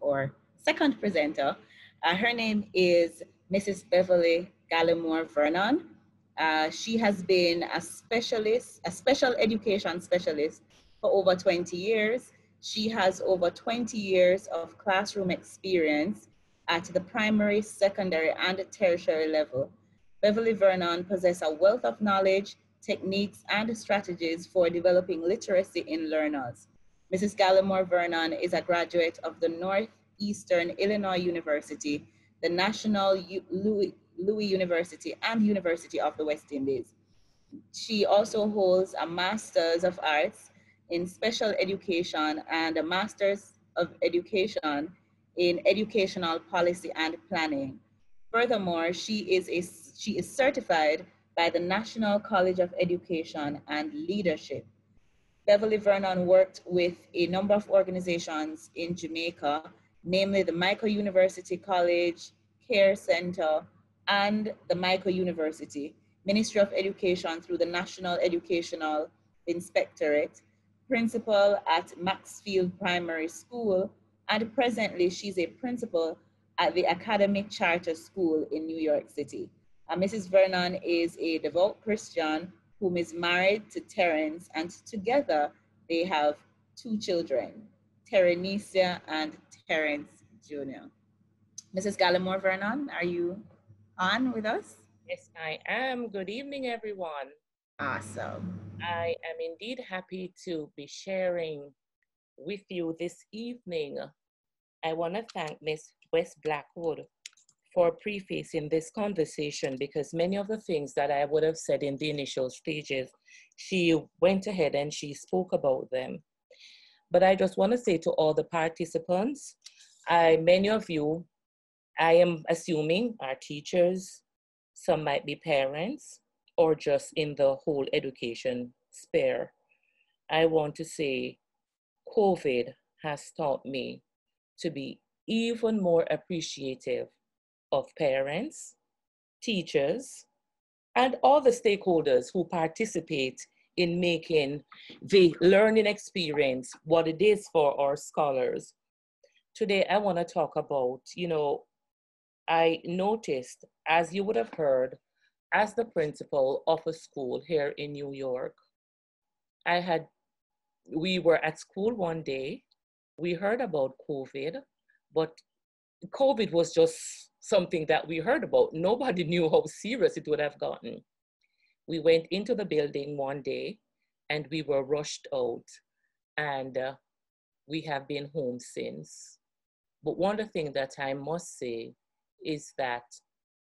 or second presenter. Her name is Mrs. Beverly Gallimore Vernon. She has been a specialist, a special education specialist for over 20 years. She has over 20 years of classroom experience at the primary, secondary, and tertiary level. Beverly Vernon possesses a wealth of knowledge, techniques, and strategies for developing literacy in learners. Mrs. Gallimore Vernon is a graduate of the Northeastern Illinois University, the National Louis University, and University of the West Indies. She also holds a Master's of Arts in Special Education and a Master's of Education in Educational Policy and Planning. Furthermore, she is certified by the National College of Education and Leadership. Beverly Vernon worked with a number of organizations in Jamaica, namely the Michael University College, Care Center, and the Michael University, Ministry of Education through the National Educational Inspectorate, principal at Maxfield Primary School, and presently she's a principal at the Academic Charter School in New York City. Mrs. Vernon is a devout Christian whom is married to Terence, and together they have two children, Terenesia and Terence Jr. Mrs. Gallimore Vernon, are you on with us? Yes, I am. Good evening, everyone. Awesome. I am indeed happy to be sharing with you this evening. I want to thank Miss West Blackwood for prefacing this conversation, because many of the things that I would have said in the initial stages, she went ahead and she spoke about them. But I just want to say to all the participants, many of you, I am assuming, are teachers, some might be parents, or just in the whole education sphere. I want to say COVID has taught me to be even more appreciative of parents, teachers, and all the stakeholders who participate in making the learning experience what it is for our scholars. Today, I want to talk about, I noticed, as you would have heard, as the principal of a school here in New York, we were at school one day, we heard about COVID, but COVID was just something that we heard about. Nobody knew how serious it would have gotten. We went into the building one day and we were rushed out, and we have been home since. But one of the things that I must say is that,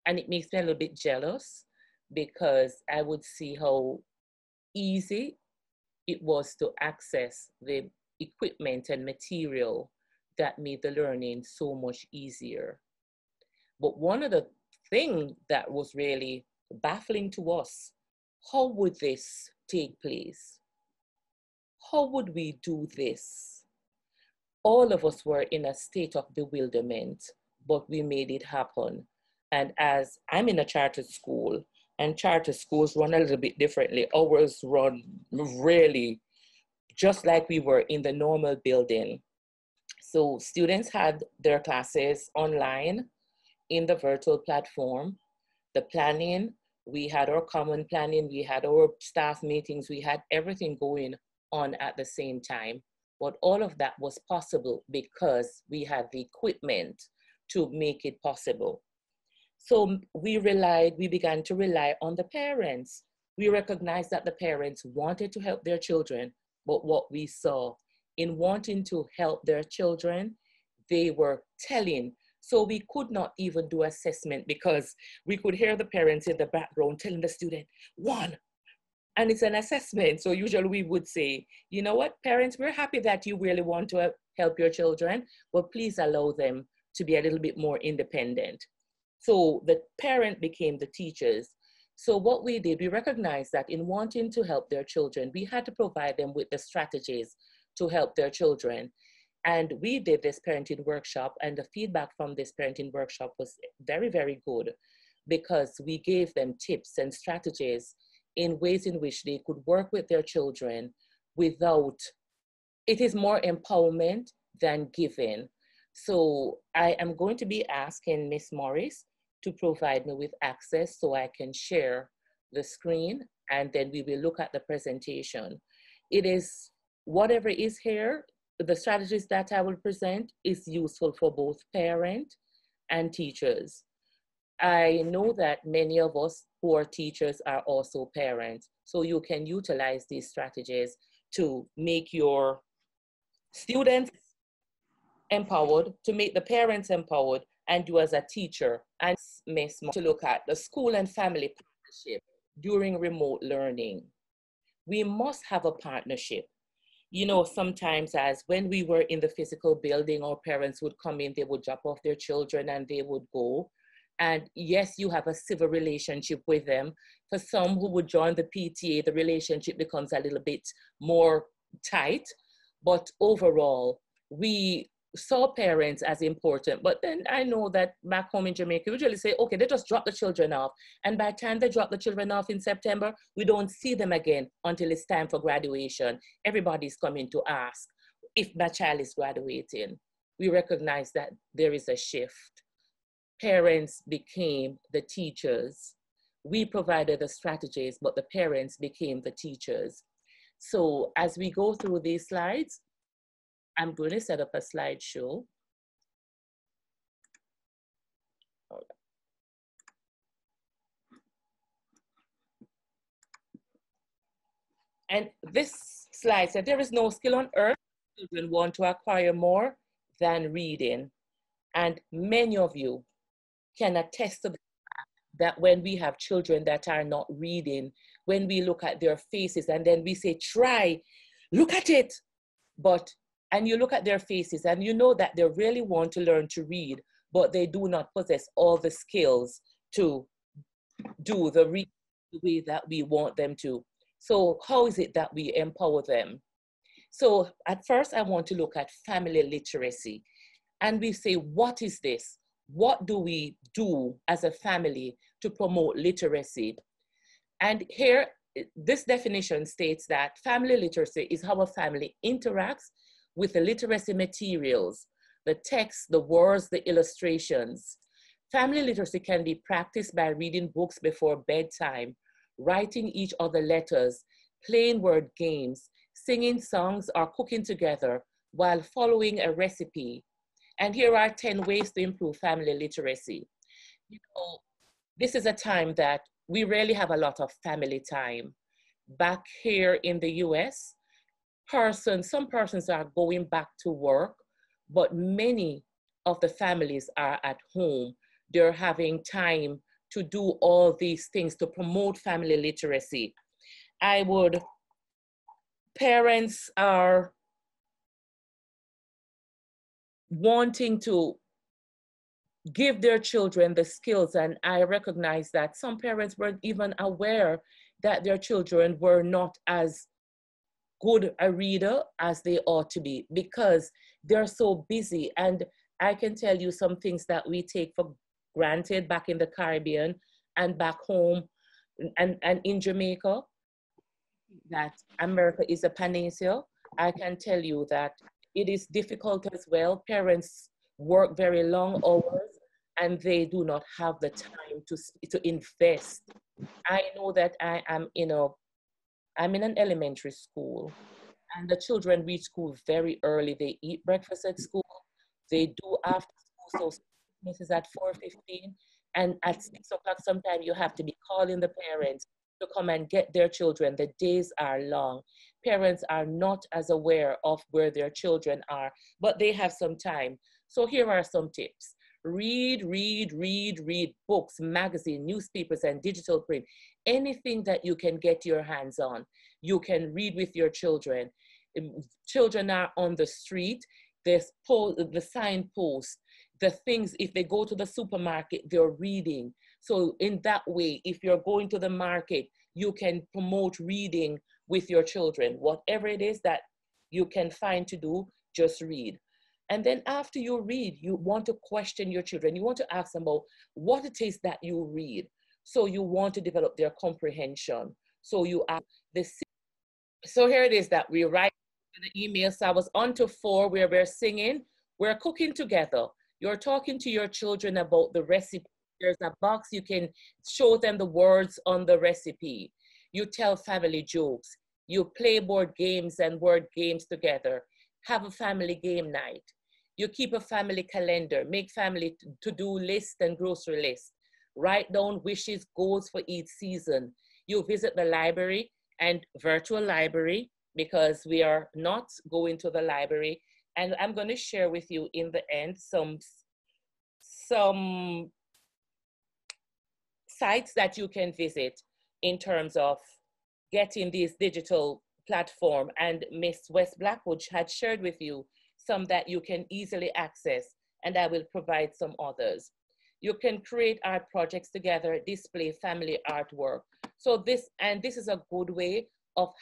and it makes me a little bit jealous, because I would see how easy it was to access the equipment and material that made the learning so much easier. But one of the things that was really baffling to us, how would this take place? How would we do this? All of us were in a state of bewilderment, but we made it happen. And as I'm in a charter school, and charter schools run a little bit differently, ours run really just like we were in the normal building. So students had their classes online in the virtual platform. The planning, we had our common planning, we had our staff meetings, we had everything going on at the same time. But all of that was possible because we had the equipment to make it possible. So we began to rely on the parents. We recognized that the parents wanted to help their children, but what we saw in wanting to help their children, they were telling. So we could not even do assessment because we could hear the parents in the background telling the student, one, and it's an assessment. So usually we would say, you know what, parents, we're happy that you really want to help your children, but please allow them to be a little bit more independent. So the parent became the teachers. So what we did, we recognized that in wanting to help their children, we had to provide them with the strategies to help their children. And we did this parenting workshop, and the feedback from this parenting workshop was very, very good, because we gave them tips and strategies in ways in which they could work with their children without, it is more empowerment than giving. So I am going to be asking Miss Morris to provide me with access so I can share the screen, and then we will look at the presentation. It is, whatever is here, the strategies that I will present is useful for both parent and teachers. I know that many of us who are teachers are also parents, so you can utilize these strategies to make your students empowered, to make the parents empowered, and you as a teacher and Miss to look at the school and family partnership during remote learning. We must have a partnership. You know, sometimes as when we were in the physical building, our parents would come in, they would drop off their children and they would go. And yes, you have a civil relationship with them. For some who would join the PTA, the relationship becomes a little bit more tight. But overall, we saw parents as important. But then I know that back home in Jamaica, we usually say, okay, they just drop the children off. And by the time they drop the children off in September, we don't see them again until it's time for graduation. Everybody's coming to ask if my child is graduating. We recognize that there is a shift. Parents became the teachers. We provided the strategies, but the parents became the teachers. So as we go through these slides, I'm going to set up a slideshow. And this slide said, there is no skill on earth children want to acquire more than reading. And many of you can attest to the fact that when we have children that are not reading, when we look at their faces and then we say, try, look at it. And you look at their faces and you know that they really want to learn to read, but they do not possess all the skills to do the reading the way that we want them to. So how is it that we empower them? So at first I want to look at family literacy. And we say, what is this? What do we do as a family to promote literacy? And here, this definition states that family literacy is how a family interacts with the literacy materials, the text, the words, the illustrations. Family literacy can be practiced by reading books before bedtime, writing each other letters, playing word games, singing songs, or cooking together while following a recipe. And here are 10 ways to improve family literacy. You know, this is a time that we rarely have a lot of family time. Back here in the US, some persons are going back to work, but many of the families are at home. They're having time to do all these things to promote family literacy. Parents are wanting to give their children the skills, and I recognize that some parents weren't even aware that their children were not as good a reader as they ought to be because they're so busy. And I can tell you some things that we take for granted back in the Caribbean and back home and in Jamaica, that America is a panacea. I can tell you that it is difficult as well. Parents work very long hours and they do not have the time to invest. I know that I'm in an elementary school and the children reach school very early. They eat breakfast at school. They do after school. So this is at 4:15 and at 6 o'clock sometimes you have to be calling the parents to come and get their children. The days are long. Parents are not as aware of where their children are, but they have some time. So here are some tips. Read books, magazines, newspapers, and digital print. Anything that you can get your hands on, you can read with your children. Children are on the street, there's the signposts, the things, if they go to the supermarket, they're reading. So in that way, if you're going to the market, you can promote reading with your children. Whatever it is that you can find to do, just read. And then after you read, you want to question your children. You want to ask them about what it is that you read. So you want to develop their comprehension. So you ask this. So here it is that we write the email. So I was on to 4 where we're singing. We're cooking together. You're talking to your children about the recipe. There's a box, you can show them the words on the recipe. You tell family jokes. You play board games and word games together. Have a family game night. You keep a family calendar, make family to-do lists and grocery lists. Write down wishes, goals for each season. You visit the library and virtual library because we are not going to the library. And I'm going to share with you in the end some sites that you can visit in terms of getting this digital platform. And Miss West Blackwood had shared with you some that you can easily access, and I will provide some others. You can create art projects together, display family artwork. So this is a good way of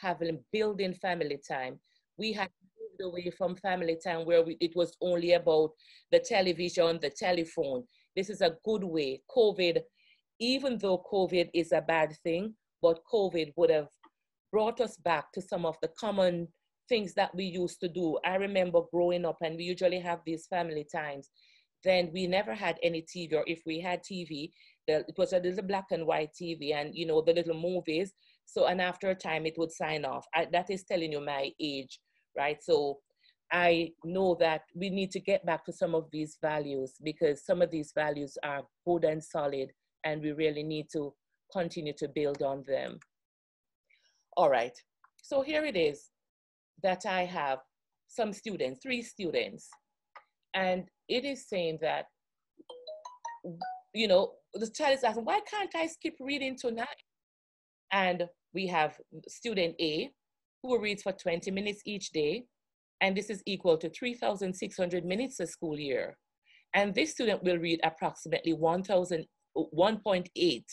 building family time. We had moved away from family time where it was only about the television, the telephone. This is a good way. COVID, even though COVID is a bad thing, but COVID would have brought us back to some of the common things that we used to do. I remember growing up and we usually have these family times. Then we never had any TV, or if we had TV, it was a little black and white TV and, you know, the little movies. So, and after a time it would sign off. That is telling you my age, right? So I know that we need to get back to some of these values because some of these values are good and solid and we really need to continue to build on them. All right, so here it is that I have some students, 3 students, and it is saying that, you know, the child is asking, why can't I skip reading tonight? And we have student A who reads for 20 minutes each day, and this is equal to 3,600 minutes a school year. And this student will read approximately 1.8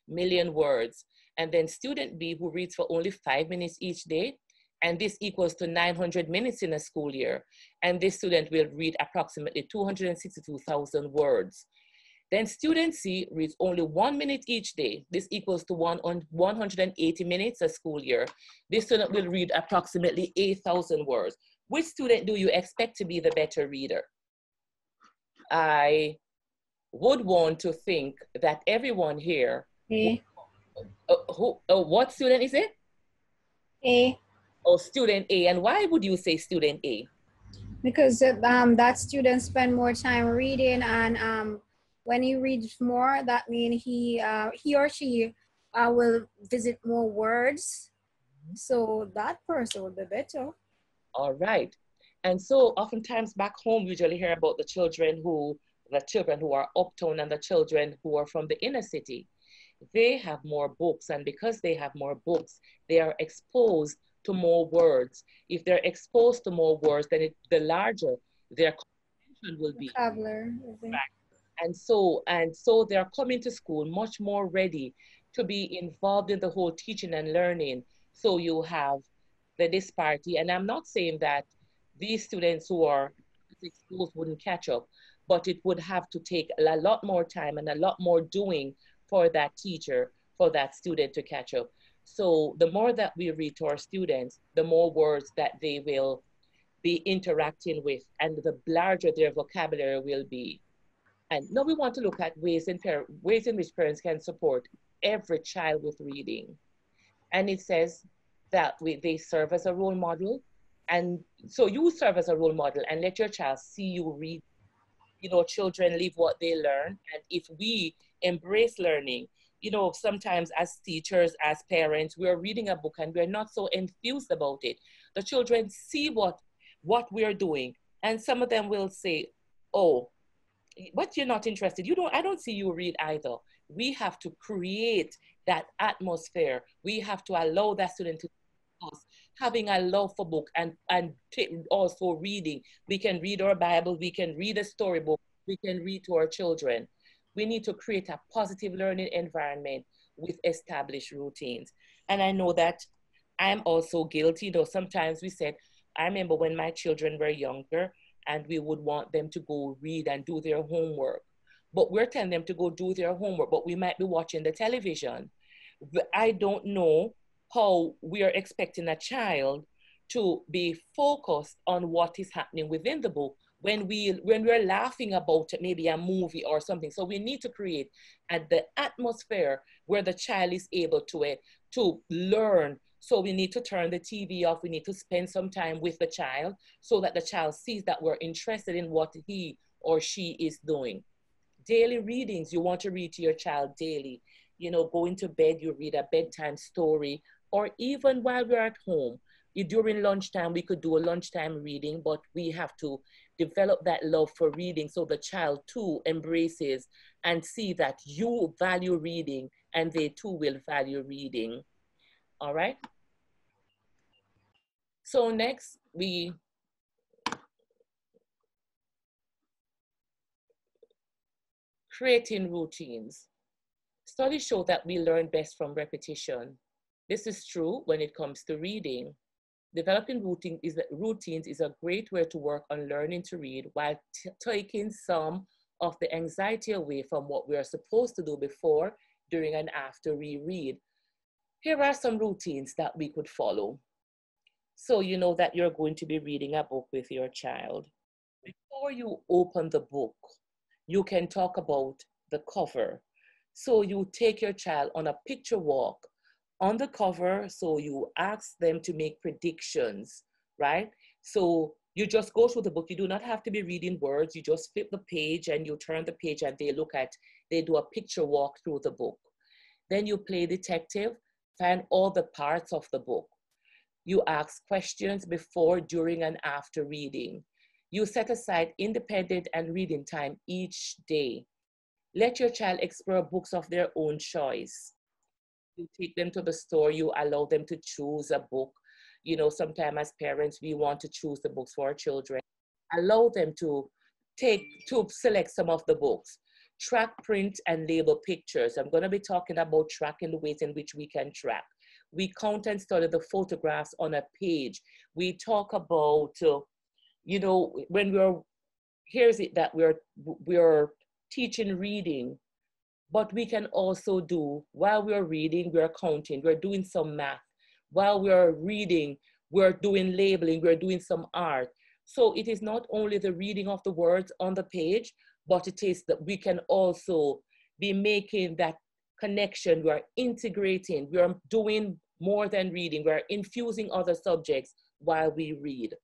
million words. And then student B who reads for only 5 minutes each day, and this equals to 900 minutes in a school year. And this student will read approximately 262,000 words. Then student C reads only 1 minute each day. This equals to 180 minutes a school year. This student will read approximately 8,000 words. Which student do you expect to be the better reader? I would want to think that everyone here, what student is it? A. Oh, student A. And why would you say student A? Because that student spend more time reading, and when he reads more, that means he or she will visit more words. So that person would be better. All right. And so oftentimes back home, we usually hear about the children who are uptown and the children who are from the inner city. They have more books, and because they have more books, they are exposed to more words. If they're exposed to more words, then the larger their comprehension will be. Vocabulary. And so they're coming to school much more ready to be involved in the whole teaching and learning. So you have the disparity. And I'm not saying that these students who are exposed wouldn't catch up, but it would have to take a lot more time and a lot more doing for that teacher, for that student to catch up. So the more that we read to our students, the more words that they will be interacting with and the larger their vocabulary will be. And now we want to look at ways in which parents can support every child with reading. And it says that they serve as a role model. And so you serve as a role model and let your child see you read. You know, children live what they learn. And if we embrace learning, you know, sometimes as teachers, as parents, we're reading a book and we're not so enthused about it. The children see what we're doing. And some of them will say, oh, but you're not interested. I don't see you read either. We have to create that atmosphere. We have to allow that student to having a love for book and also reading. We can read our Bible, we can read a storybook, we can read to our children. We need to create a positive learning environment with established routines. And I know that I'm also guilty, though sometimes I remember when my children were younger and we would want them to go read and do their homework. But we're telling them to go do their homework, but we might be watching the television. I don't know how we are expecting a child to be focused on what is happening within the book when we're laughing about maybe a movie or something. So we need to create the atmosphere where the child is able to learn. So we need to turn the TV off. We need to spend some time with the child so that the child sees that we're interested in what he or she is doing. Daily readings, you want to read to your child daily. You know, going to bed, you read a bedtime story, or even while we're at home, during lunchtime, we could do a lunchtime reading, but we have to develop that love for reading so the child too embraces and see that you value reading and they too will value reading. All right. So next, we creating routines. Studies show that we learn best from repetition. This is true when it comes to reading. Developing routines is a great way to work on learning to read while taking some of the anxiety away from what we are supposed to do before, during, and after we read. Here are some routines that we could follow. So you know that you're going to be reading a book with your child. Before you open the book, you can talk about the cover. So you take your child on a picture walk on the cover. So you ask them to make predictions, right? So you just go through the book. You do not have to be reading words. You just flip the page and you turn the page and they do a picture walk through the book. Then you play detective, find all the parts of the book. You ask questions before, during, and after reading. You set aside independent and reading time each day. Let your child explore books of their own choice. You take them to the store, you allow them to choose a book. You know, sometimes as parents, we want to choose the books for our children. Allow them to select some of the books. Track, print, and label pictures. I'm going to be talking about tracking the ways in which we can track. We count and study the photographs on a page. We talk about, you know, when here's it that we're teaching reading, but we can also do, while we're reading, we're counting, we're doing some math. While we're reading, we're doing labeling, we're doing some art. So it is not only the reading of the words on the page, but it is that we can also be making that connection. We're integrating, we're doing more than reading, we're infusing other subjects while we read.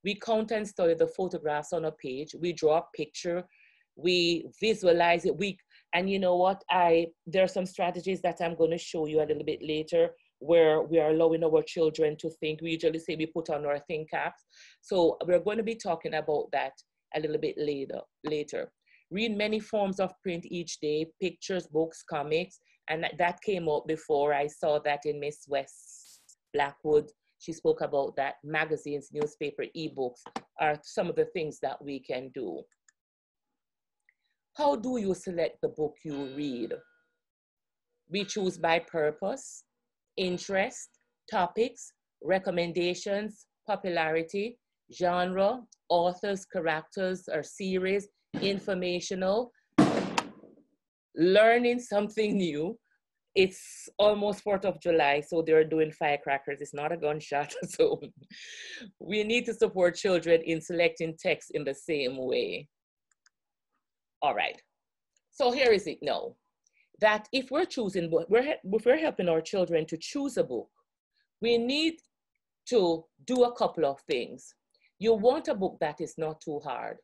We count and study the photographs on a page, we draw a picture, we visualize it, and you know what, there are some strategies that I'm going to show you a little bit later where we are allowing our children to think. We usually say we put on our think caps. So we're going to be talking about that a little bit later. Read many forms of print each day, pictures, books, comics, and that came up before. I saw that in Miss West Blackwood. She spoke about that. Magazines, newspaper, ebooks are some of the things that we can do. How do you select the book you read? We choose by purpose, interest, topics, recommendations, popularity, genre, authors, characters or series, informational, learning something new. It's almost 4th of July, so they're doing firecrackers. It's not a gunshot. So we need to support children in selecting text in the same way. All right. So here is it now. That if we're choosing, if we're helping our children to choose a book, we need to do a couple of things. You want a book that is not too hard,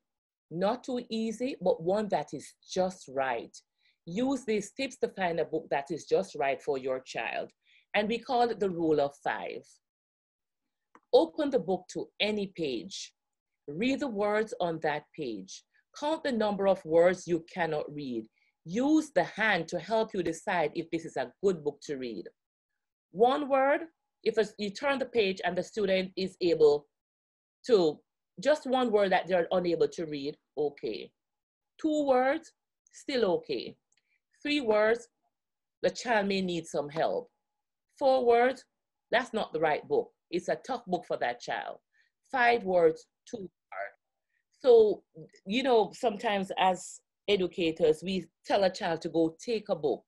not too easy, but one that is just right. Use these tips to find a book that is just right for your child. And we call it the rule of 5. Open the book to any page. Read the words on that page. Count the number of words you cannot read. Use the hand to help you decide if this is a good book to read. One word, if you turn the page and the student is able to, just one word that they're unable to read, okay. 2 words, still okay. 3 words, the child may need some help. 4 words, that's not the right book. It's a tough book for that child. 5 words, too hard. So, you know, sometimes as educators, we tell a child to go take a book.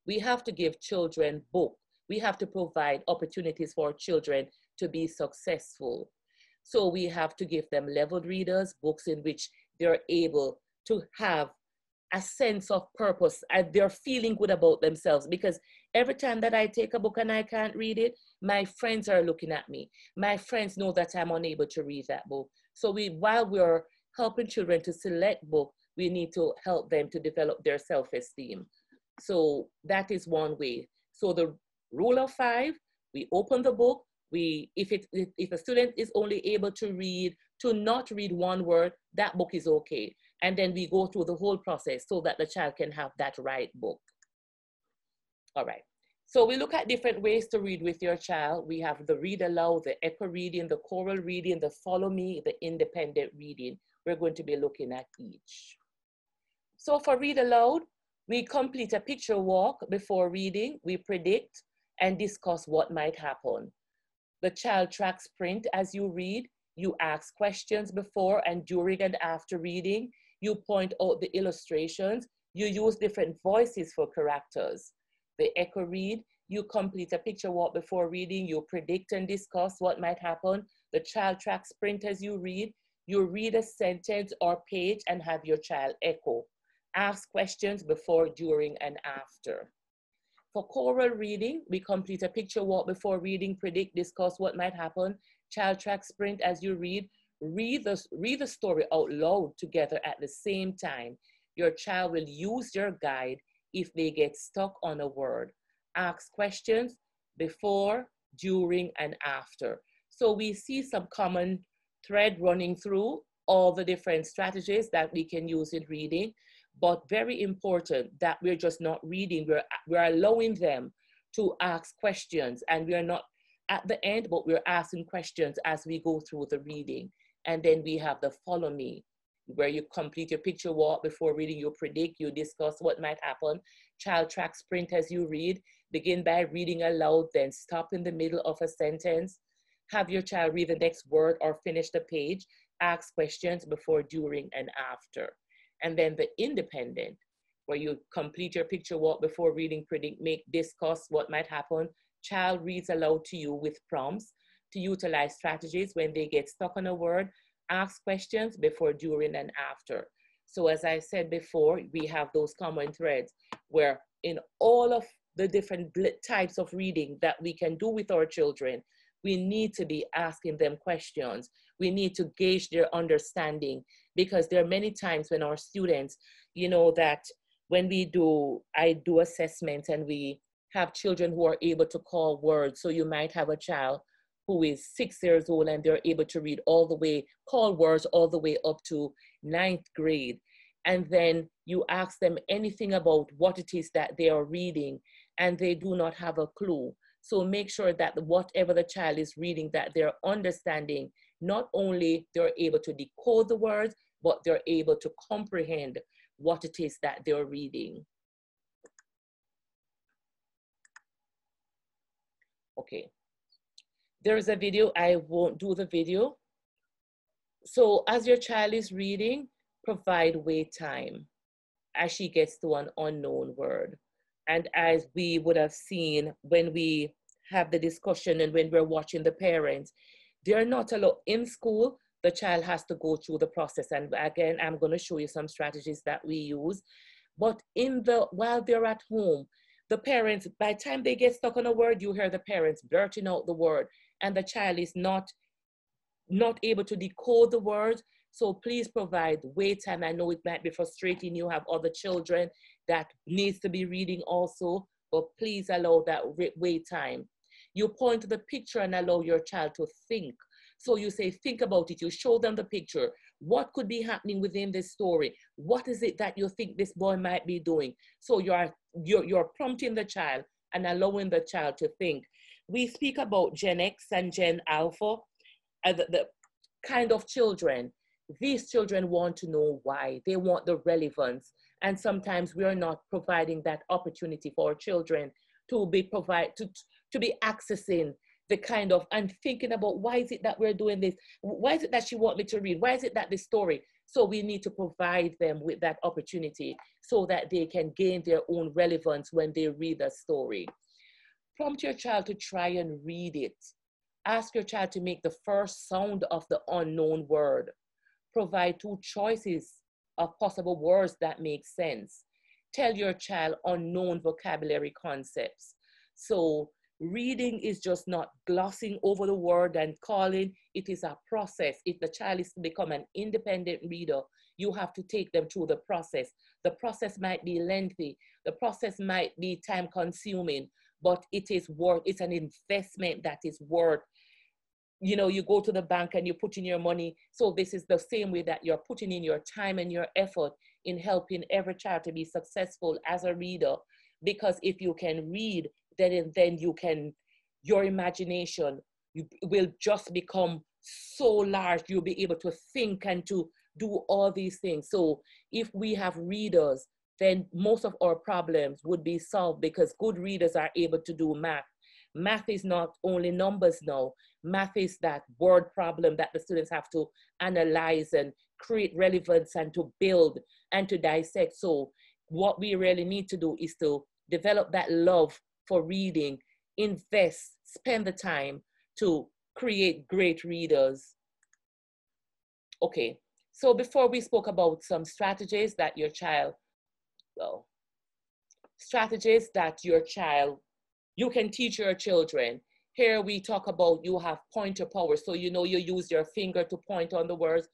We have to give children books. We have to provide opportunities for children to be successful. So we have to give them leveled readers, books in which they're able to have a sense of purpose and they're feeling good about themselves, because every time that I take a book and I can't read it, my friends are looking at me. My friends know that I'm unable to read that book. So while we're helping children to select book, we need to help them to develop their self-esteem. So that is one way. So the rule of 5, we open the book. If a student is only able to not read one word, that book is okay. And then we go through the whole process so that the child can have that right book. All right. So we look at different ways to read with your child. We have the read aloud, the echo reading, the choral reading, the follow me, the independent reading. We're going to be looking at each. So for read aloud, we complete a picture walk before reading. We predict and discuss what might happen. The child tracks print as you read. You ask questions before and during and after reading. You point out the illustrations. You use different voices for characters. The echo read, you complete a picture walk before reading. You predict and discuss what might happen. The child tracks print as you read. You read a sentence or page and have your child echo. Ask questions before, during, and after. For choral reading, we complete a picture walk before reading, predict, discuss what might happen. Child track sprint as you read. Read the story out loud together at the same time. Your child will use your guide if they get stuck on a word. Ask questions before, during, and after. So we see some common thread running through all the different strategies that we can use in reading. But very important that we're just not reading, we're allowing them to ask questions, and we're not at the end, but we're asking questions as we go through the reading. And then we have the follow me, where you complete your picture walk before reading, you predict, you discuss what might happen. Child track sprint as you read, begin by reading aloud, then stop in the middle of a sentence. Have your child read the next word or finish the page. Ask questions before, during, and after. And then the independent, where you complete your picture walk before reading, predict, make, discuss what might happen. Child reads aloud to you with prompts to utilize strategies when they get stuck on a word. Ask questions before, during, and after. So as I said before, we have those common threads where in all of the different types of reading that we can do with our children, we need to be asking them questions. We need to gauge their understanding, because there are many times when our students, you know, that when I do assessments and we have children who are able to call words. So you might have a child who is 6 years old and they're able to read call words all the way up to 9th grade. And then you ask them anything about what it is that they are reading and they do not have a clue. So make sure that whatever the child is reading, that they're understanding, not only they're able to decode the words, but they're able to comprehend what it is that they're reading. Okay, there is a video, I won't do the video. So as your child is reading, provide wait time as she gets to an unknown word. And as we would have seen when we have the discussion and when we're watching the parents, they're not allowed in school. The child has to go through the process. And again, I'm going to show you some strategies that we use. But while they're at home, the parents, by the time they get stuck on a word, you hear the parents blurting out the word, and the child is not able to decode the word. So please provide wait time. I know it might be frustrating. You have other children that needs to be reading also, but please allow that wait time. You point to the picture and allow your child to think. So you say, think about it. You show them the picture. What could be happening within this story? What is it that you think this boy might be doing? So you're prompting the child and allowing the child to think. We speak about Gen X and Gen Alpha, the kind of children. These children want to know why. They want the relevance. And sometimes we are not providing that opportunity for our children to be accessing the kind of, and thinking about, why is it that we're doing this? Why is it that she wants me to read? Why is it that this story? So we need to provide them with that opportunity so that they can gain their own relevance when they read a story. Prompt your child to try and read it. Ask your child to make the first sound of the unknown word. Provide two choices of possible words that make sense. Tell your child unknown vocabulary concepts. So reading is just not glossing over the word and calling. It is a process. If the child is to become an independent reader, you have to take them through the process. The process might be lengthy. The process might be time consuming, but it is worth, it's an investment that is worth. You know, you go to the bank and you put in your money. So this is the same way that you're putting in your time and your effort in helping every child to be successful as a reader. Because if you can read, then you can, your imagination will just become so large. You'll be able to think and to do all these things. So if we have readers, then most of our problems would be solved, because good readers are able to do math. Math is not only numbers now. Math is that word problem that the students have to analyze and create relevance and to build and to dissect. So what we really need to do is to develop that love for reading, invest, spend the time to create great readers. Okay, so before we spoke about some strategies that your child, well, strategies that your child, you can teach your children. Here we talk about you have pointer power. So you know you use your finger to point on the words.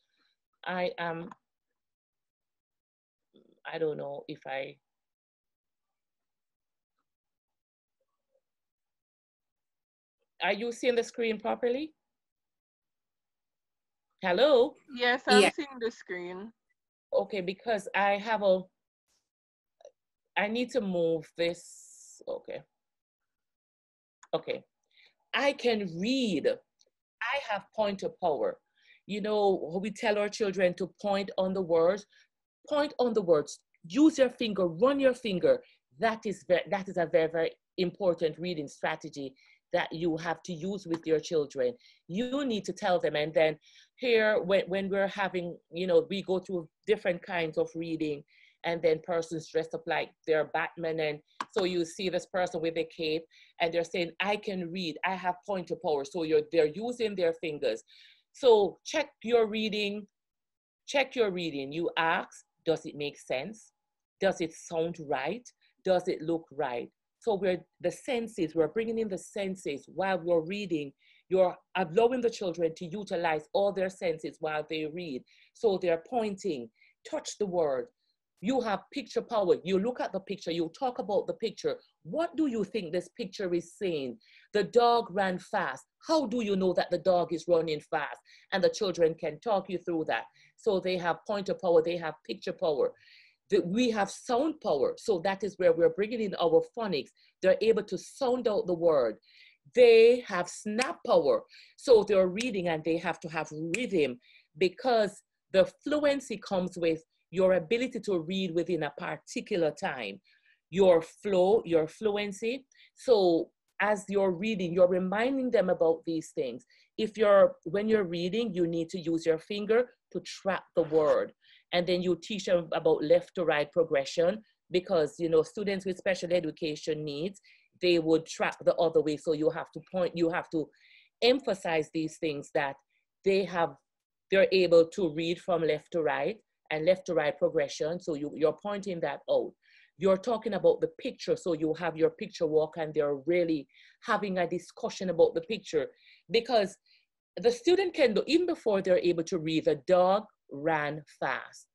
I don't know if are you seeing the screen properly? Hello? Yes, I'm seeing the screen. Okay, because I need to move this. Okay. Okay. I can read. I have pointer power. You know, we tell our children to point on the words. Point on the words. Use your finger, run your finger. That is a very, very important reading strategy that you have to use with your children. You need to tell them. And then here, when we're having, you know, we go through different kinds of reading, and then persons dressed up like they're Batman. And so you see this person with a cape and they're saying, I can read, I have pointer power. So they're using their fingers. So check your reading. You ask, does it make sense? Does it sound right? Does it look right? So we're bringing in the senses while we're reading. You're allowing the children to utilize all their senses while they read. So they're pointing, touch the word. You have picture power. You look at the picture, you talk about the picture. What do you think this picture is saying? The dog ran fast. How do you know that the dog is running fast? And the children can talk you through that. So they have pointer power, they have picture power. We have sound power. So that is where we're bringing in our phonics. They're able to sound out the word. They have snap power. So they're reading and they have to have rhythm, because the fluency comes with your ability to read within a particular time, your flow, your fluency. So as you're reading, you're reminding them about these things. When you're reading, you need to use your finger to track the word. And then you teach them about left to right progression, because, you know, students with special education needs, they would track the other way. So you have to emphasize these things, that they're able to read from left to right and left to right progression. So you're pointing that out. You're talking about the picture. So you have your picture walk and they're really having a discussion about the picture, because the student can do, even before they're able to read, the dog ran fast.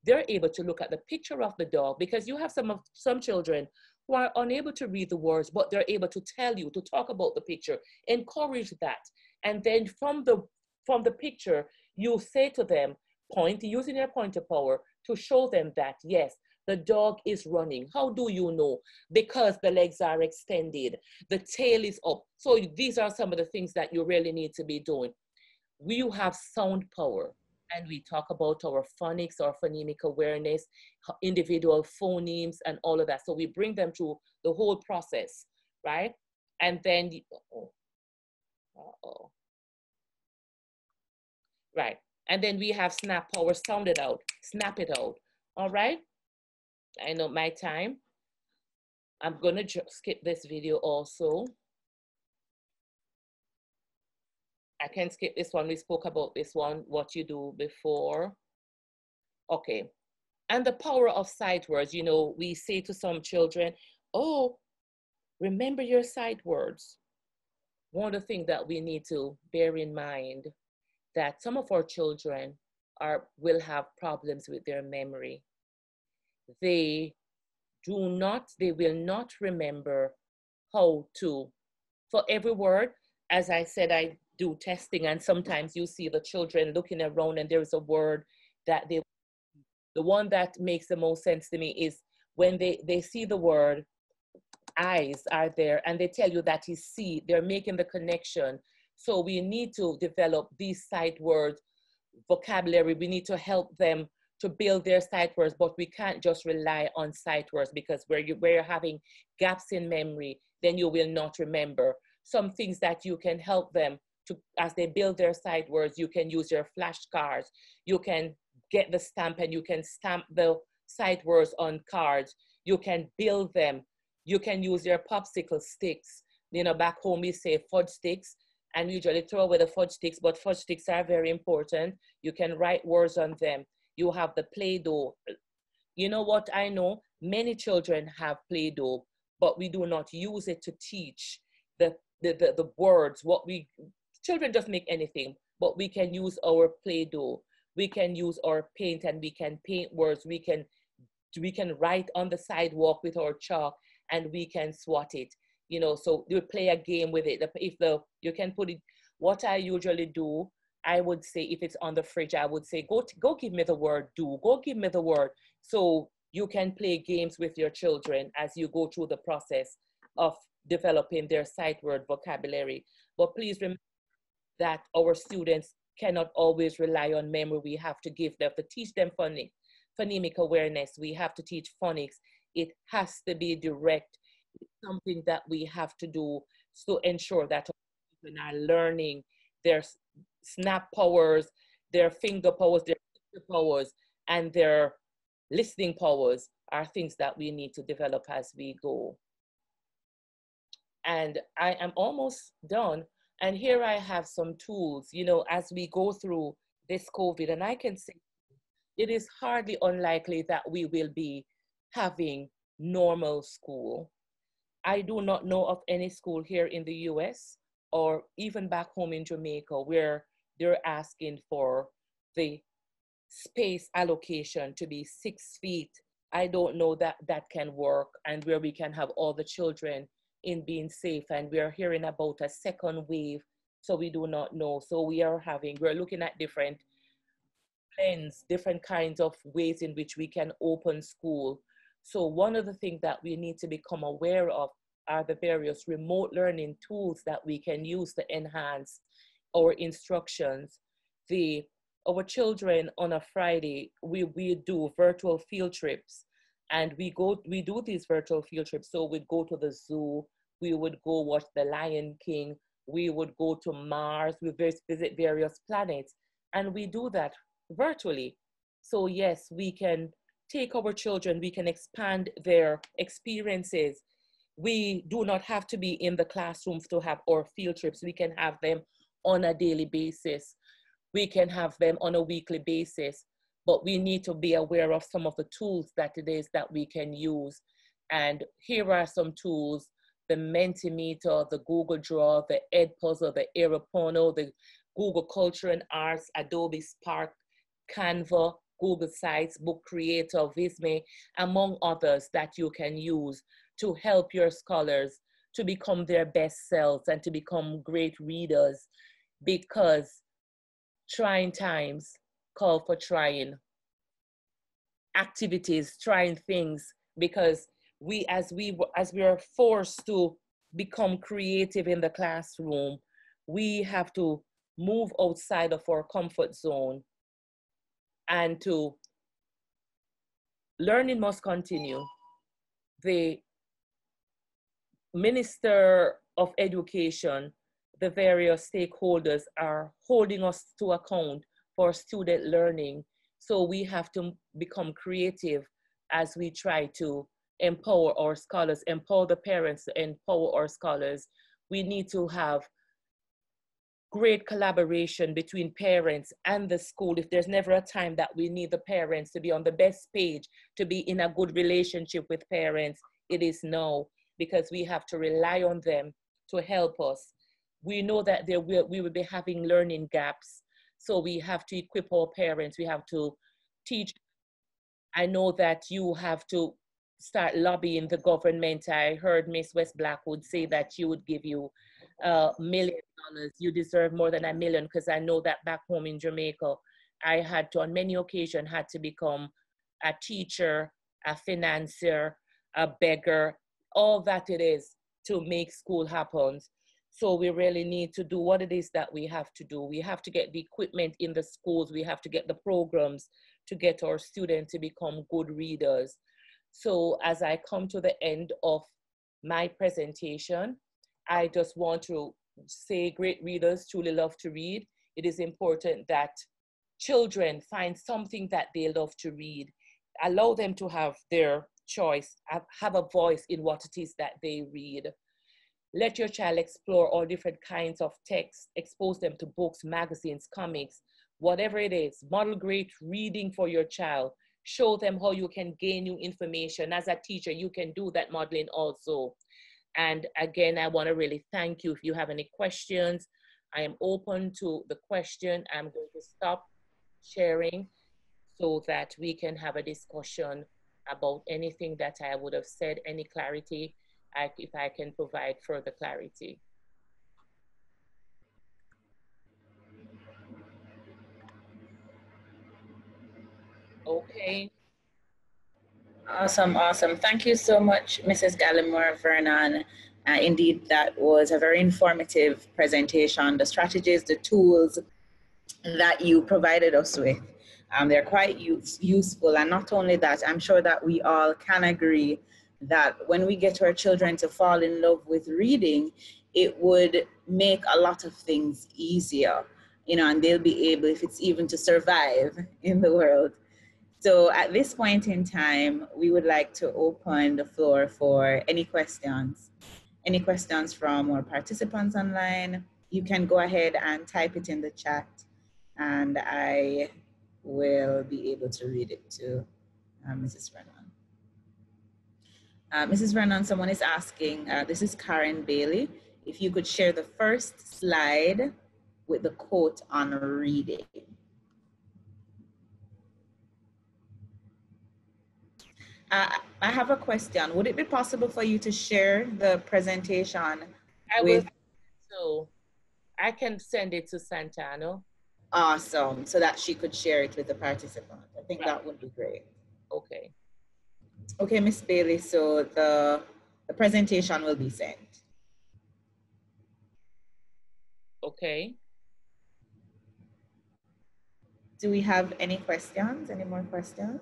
They're able to look at the picture of the dog, because you have some children who are unable to read the words, but they're able to tell you, to talk about the picture, encourage that. And then from the picture, you say to them, point, using your pointer power to show them that, yes, the dog is running. How do you know? Because the legs are extended, the tail is up. So these are some of the things that you really need to be doing. We have sound power, and we talk about our phonics, our phonemic awareness, individual phonemes, and all of that. So we bring them through the whole process, right? And then, right. And then we have snap power, sound it out, snap it out. All right. I know my time. I'm gonna skip this video also. I can skip this one. We spoke about this one, what you do before. Okay. And the power of sight words. You know, we say to some children, oh, remember your sight words. One of the things that we need to bear in mind that some of our children will have problems with their memory. They will not remember how to, for every word, as I said, I do testing, and sometimes you see the children looking around and there is a word that the one that makes the most sense to me is when they see the word, eyes are there, and they tell you that is see, they're making the connection. So we need to develop these sight words vocabulary. We need to help them to build their sight words, but we can't just rely on sight words, because where you're having gaps in memory, then you will not remember. Some things that you can help them to, as they build their sight words, you can use your flashcards. You can get the stamp and you can stamp the sight words on cards. You can build them. You can use your popsicle sticks. You know, back home we say fudge sticks, and usually throw away the fudge sticks, but fudge sticks are very important. You can write words on them. You have the Play-Doh. You know what I know? Many children have Play-Doh, but we do not use it to teach the words. Children just make anything, but we can use our Play-Doh. We can use our paint, and we can paint words. We can write on the sidewalk with our chalk, and we can swat it. You know, so you play a game with it. You can put it, what I usually do, I would say, if it's on the fridge, I would say, go give me the word do, go give me the word. So you can play games with your children as you go through the process of developing their sight word vocabulary. But please remember that our students cannot always rely on memory. We have to teach them phonemic awareness. We have to teach phonics. It has to be direct. It's something that we have to do to ensure that our children are learning their snap powers, their finger powers, their powers, and their listening powers are things that we need to develop as we go. And I am almost done. And here I have some tools, you know, as we go through this COVID, and I can say it is hardly unlikely that we will be having normal school. I do not know of any school here in the US or even back home in Jamaica where they're asking for the space allocation to be 6 feet. I don't know that that can work, and where we can have all the children in being safe. And we're hearing about a second wave, so we do not know. So we're looking at different plans, different kinds of ways in which we can open school. So one of the things that we need to become aware of are the various remote learning tools that we can use to enhance our instructions. Our children on a Friday, we do virtual field trips, and we do these virtual field trips. So we'd go to the zoo, we would go watch the Lion King, we would go to Mars, we visit various planets, and we do that virtually. So yes, we can take our children, we can expand their experiences. We do not have to be in the classrooms to have our field trips. We can have them on a daily basis. We can have them on a weekly basis, but we need to be aware of some of the tools that it is that we can use. And here are some tools: the Mentimeter, the Google Draw, the Edpuzzle, the Aeropono, the Google Culture and Arts, Adobe Spark, Canva, Google Sites, Book Creator, Visme, among others that you can use to help your scholars to become their best selves and to become great readers, because trying times call for trying activities, trying things, because as we are forced to become creative in the classroom, we have to move outside of our comfort zone, and to learning must continue. The Minister of Education, the various stakeholders are holding us to account for student learning. So we have to become creative as we try to empower our scholars, empower the parents, empower our scholars. We need to have great collaboration between parents and the school. If there's never a time that we need the parents to be on the best page, to be in a good relationship with parents, it is now, because we have to rely on them to help us. We know that we will be having learning gaps, so we have to equip our parents. We have to teach. I know that you have to start lobbying the government. I heard Miss West Blackwood say that she would give you $1 million. You deserve more than $1 million, because I know that back home in Jamaica, I had to, on many occasions, had to become a teacher, a financier, a beggar, all that it is to make school happen. So we really need to do what it is that we have to do. We have to get the equipment in the schools. We have to get the programs to get our students to become good readers. So as I come to the end of my presentation, I just want to say great readers truly love to read. It is important that children find something that they love to read. Allow them to have their choice, have a voice in what it is that they read. Let your child explore all different kinds of texts, expose them to books, magazines, comics, whatever it is. Model great reading for your child. Show them how you can gain new information. As a teacher, you can do that modeling also. And again, I want to really thank you. If you have any questions, I am open to the question. I'm going to stop sharing so that we can have a discussion about anything that I would have said, any clarity, if I can provide further clarity. Okay. Awesome, awesome. Thank you so much, Mrs. Gallimore Vernon. Indeed, that was a very informative presentation. The strategies, the tools that you provided us with, they're quite useful. And not only that, I'm sure that we all can agree that when we get our children to fall in love with reading, it would make a lot of things easier, and they'll be able, if it's even to survive in the world. So at this point in time, we would like to open the floor for any questions. Any questions from our participants online? You can go ahead and type it in the chat, and I will be able to read it to Mrs. Vernon. Mrs. Vernon, someone is asking, this is Karen Bailey, if you could share the first slide with the quote on reading. I have a question. Would it be possible for you to share the presentation? I will. So I can send it to Santana. Awesome. So that she could share it with the participant. I think that would be great. Okay. Okay, Miss Bailey. So the presentation will be sent. Okay. Do we have any questions? Any more questions?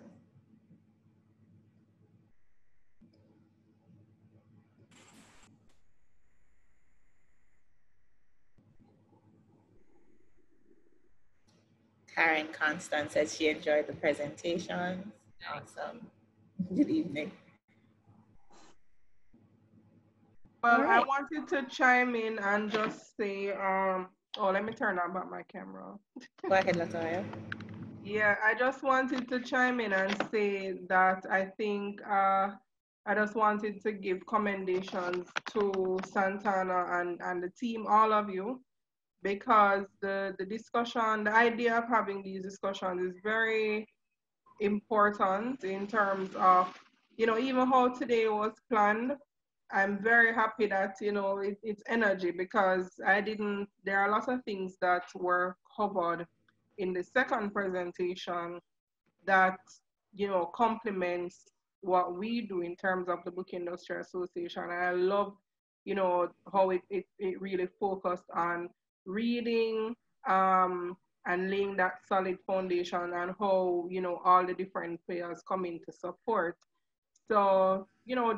Karen Constance says she enjoyed the presentation. Awesome. Good evening. Well, right. I wanted to chime in and just say, let me turn on back my camera. Go ahead, Latoya. Yeah, I just wanted to chime in and say that I think I just wanted to give commendations to Santana and the team, all of you, because the discussion, the idea of having these discussions is very important in terms of, even how today was planned. I'm very happy that, it's energy, because there are a lot of things that were covered in the second presentation that, complements what we do in terms of the Book Industry Association. And I love, how it really focused on reading and laying that solid foundation, and how, all the different players come in to support. So,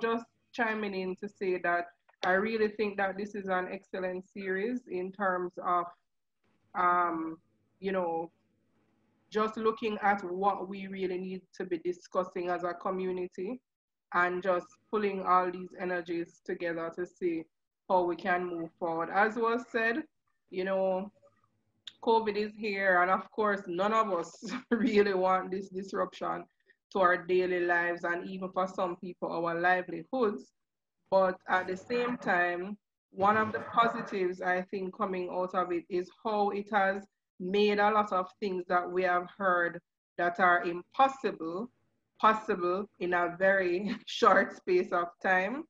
just chiming in to say that I really think that this is an excellent series in terms of, just looking at what we really need to be discussing as a community, and just pulling all these energies together to see how we can move forward. As was said, you know, COVID is here, and of course, none of us really want this disruption to our daily lives, and even for some people, our livelihoods. But at the same time, one of the positives I think coming out of it is how it has made a lot of things that we have heard that are impossible possible in a very short space of time.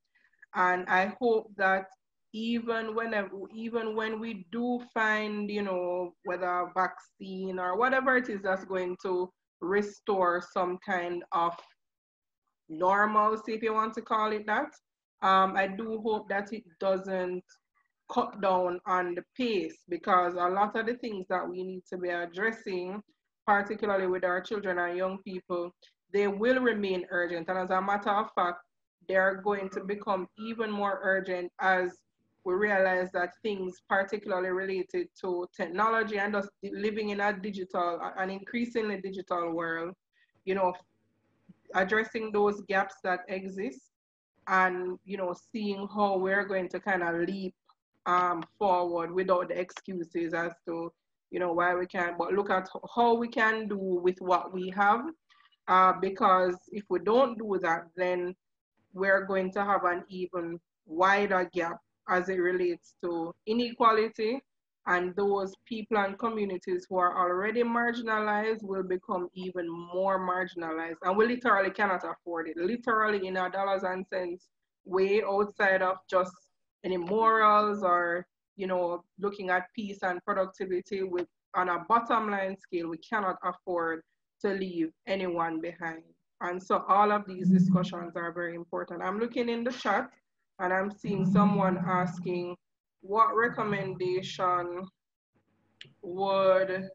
And I hope that even when we do find, you know, whether a vaccine or whatever it is that's going to restore some kind of normalcy, if you want to call it that, I do hope that it doesn't cut down on the pace, because a lot of the things that we need to be addressing, particularly with our children and young people, they will remain urgent. And as a matter of fact, they're going to become even more urgent as we realize that things particularly related to technology and us living in a digital, an increasingly digital world, you know, addressing those gaps that exist, and, you know, seeing how we're going to kind of leap forward without the excuses as to, you know, why we can't, but look at how we can do with what we have, because if we don't do that, then we're going to have an even wider gap as it relates to inequality, and those people and communities who are already marginalized will become even more marginalized, and we literally cannot afford it, literally in a dollars and cents way, outside of just any morals or, you know, looking at peace and productivity. With on a bottom line scale, we cannot afford to leave anyone behind. And so all of these discussions are very important. I'm looking in the chat and I'm seeing someone asking, what recommendation would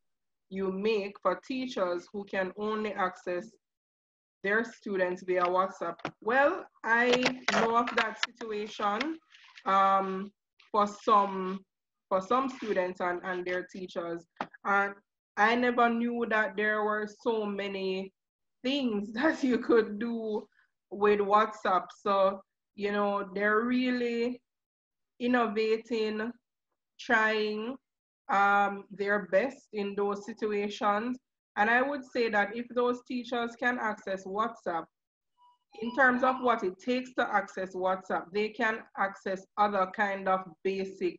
you make for teachers who can only access their students via WhatsApp? Well, I know of that situation for some students and their teachers. And I never knew that there were so many things that you could do with WhatsApp. So, you know, they're really innovating, trying their best in those situations. And I would say that if those teachers can access WhatsApp, in terms of what it takes to access WhatsApp, they can access other kind of basic,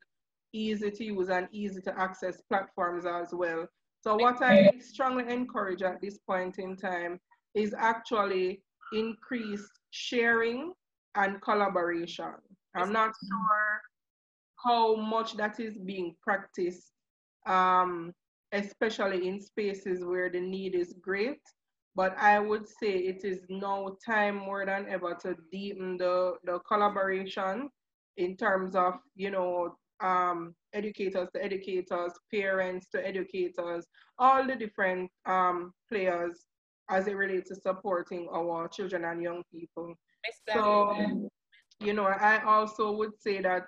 easy to use and easy to access platforms as well. So what I strongly encourage at this point in time is actually increased sharing and collaboration. I'm not sure how much that is being practiced, especially in spaces where the need is great. But I would say it is now time more than ever to deepen the collaboration in terms of, you know, educators to educators, parents to educators, all the different players as it relates to supporting our children and young people. So, you know, I also would say that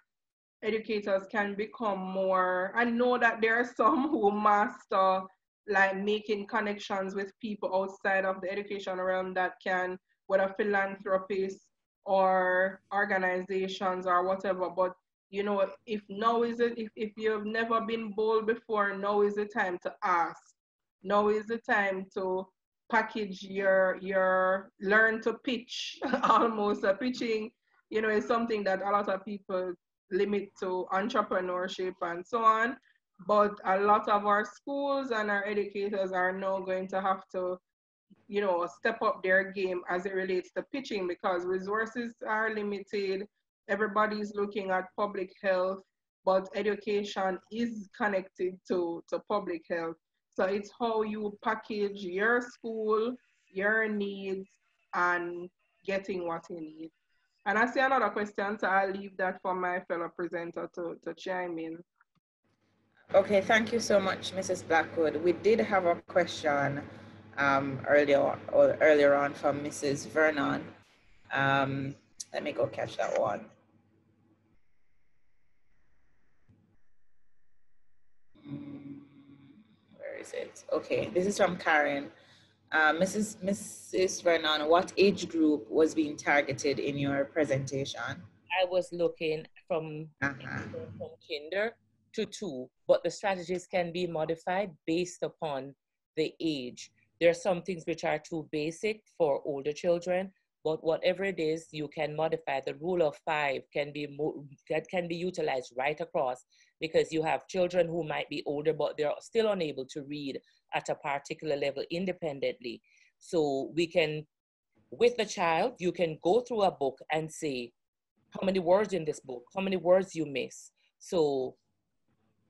educators can become more, I know that there are some who master like making connections with people outside of the education realm that can, whether philanthropists or organizations or whatever. But you know, if now is it, if you've never been bold before, now is the time to ask. Now is the time to package your learn to pitch. Almost pitching, you know, is something that a lot of people limit to entrepreneurship and so on. But a lot of our schools and our educators are now going to have to, you know, step up their game as it relates to pitching, because resources are limited. Everybody's looking at public health, but education is connected to public health. So it's how you package your school, your needs, and getting what you need. And I see another question, so I'll leave that for my fellow presenter to chime in. Okay, thank you so much, Mrs. Blackwood. We did have a question earlier on from Mrs. Vernon. Let me go catch that one. Where is it? Okay, this is from Karen. Mrs. Vernon, what age group was being targeted in your presentation? I was looking from kinder to 2, but the strategies can be modified based upon the age. There are some things which are too basic for older children, but whatever it is, you can modify. The rule of 5 can be utilized right across, because you have children who might be older, but they're still unable to read at a particular level independently. So we can, with the child, you can go through a book and say, how many words in this book? How many words you miss? So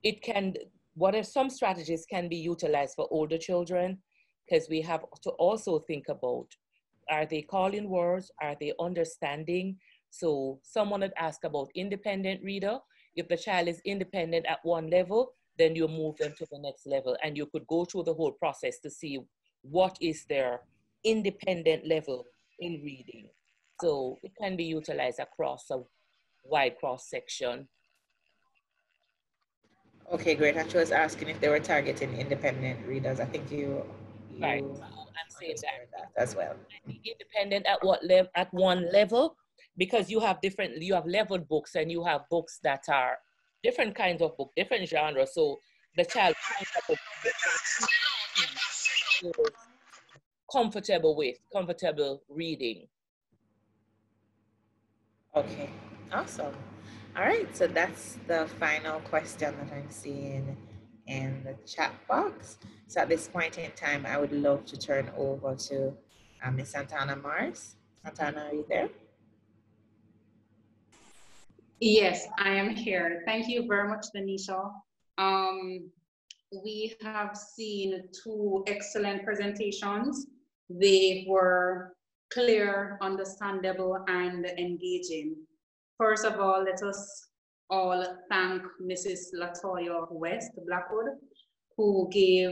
it can, what if some strategies can be utilized for older children? Because we have to also think about, are they calling words? Are they understanding? So someone had asked about independent reader. If the child is independent at one level, then you move them to the next level, and you could go through the whole process to see what is their independent level in reading. So it can be utilized across a wide cross section. Okay, great. Actually, I was asking if they were targeting independent readers. I think you Right. So I'm saying that as well. Independent at what level? At one level, because you have leveled books, and you have books that are different kinds of book, different genres. So the child comfortable reading. Okay, awesome. All right, so that's the final question that I'm seeing in the chat box. So at this point in time, I would love to turn over to Ms. Santana Mars. Santana, are you there? Yes, I am here. Thank you very much, Danisha. We have seen 2 excellent presentations. They were clear, understandable, and engaging. First of all, let us all thank Mrs. Latoya West Blackwood, who gave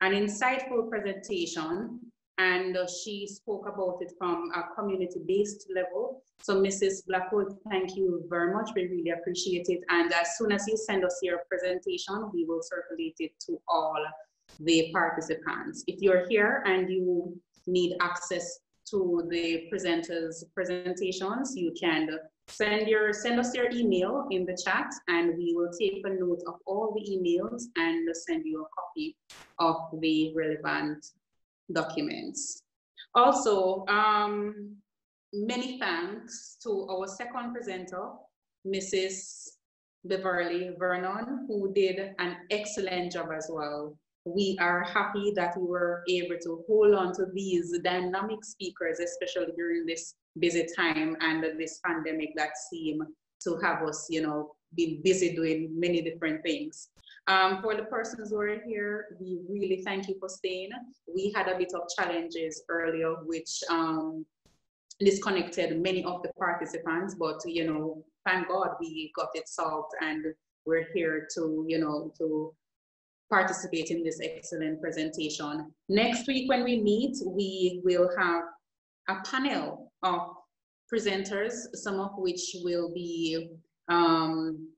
an insightful presentation, and she spoke about it from a community-based level. So Mrs. Blackwood, thank you very much. We really appreciate it. And as soon as you send us your presentation, we will circulate it to all the participants. If you're here and you need access to the presenters' presentations, you can send us your email in the chat, and we will take a note of all the emails and send you a copy of the relevant documents. Also, many thanks to our second presenter, Mrs. Beverly Vernon, who did an excellent job as well. We are happy that we were able to hold on to these dynamic speakers, especially during this busy time and this pandemic that seemed to have us, be busy doing many different things. For the persons who are here, we really thank you for staying. We had a bit of challenges earlier, which disconnected many of the participants, but thank God we got it solved, and we're here to to participate in this excellent presentation. Next week when we meet, we will have a panel of presenters, some of which will be from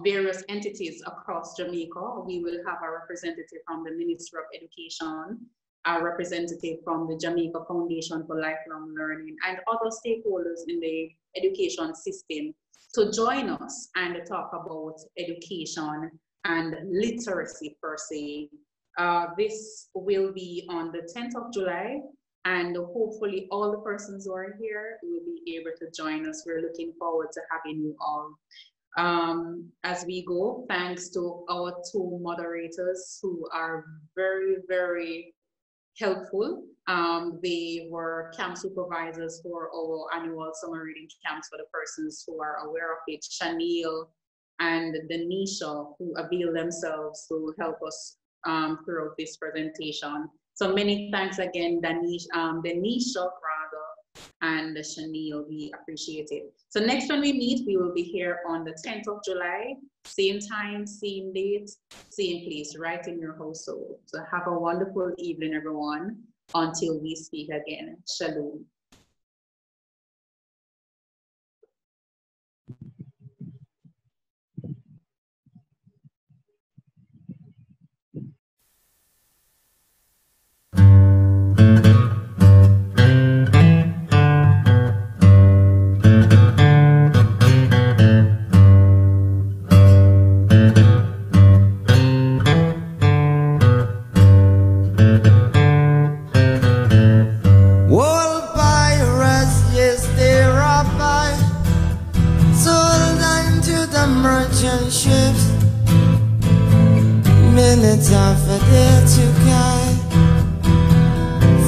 various entities across Jamaica. We will have a representative from the Ministry of Education, a representative from the Jamaica Foundation for Lifelong Learning, and other stakeholders in the education system to join us and talk about education and literacy per se. This will be on the 10th of July, and hopefully all the persons who are here will be able to join us. We're looking forward to having you all. As we go, thanks to our 2 moderators who are very, very helpful. They were camp supervisors for our annual summer reading camps for the persons who are aware of it, Shaniel and Danisha, who avail themselves to help us throughout this presentation. So many thanks again, Danisha and Shaniel, we appreciate it. So next when we meet, we will be here on the 10th of July, same time, same date, same place, right in your household. So have a wonderful evening, everyone, until we speak again. Shalom. daffodil to guide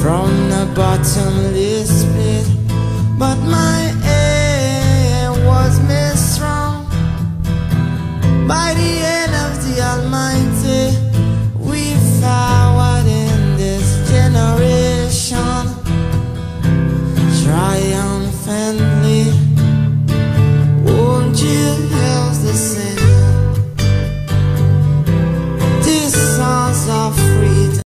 from the bottomless pit, but my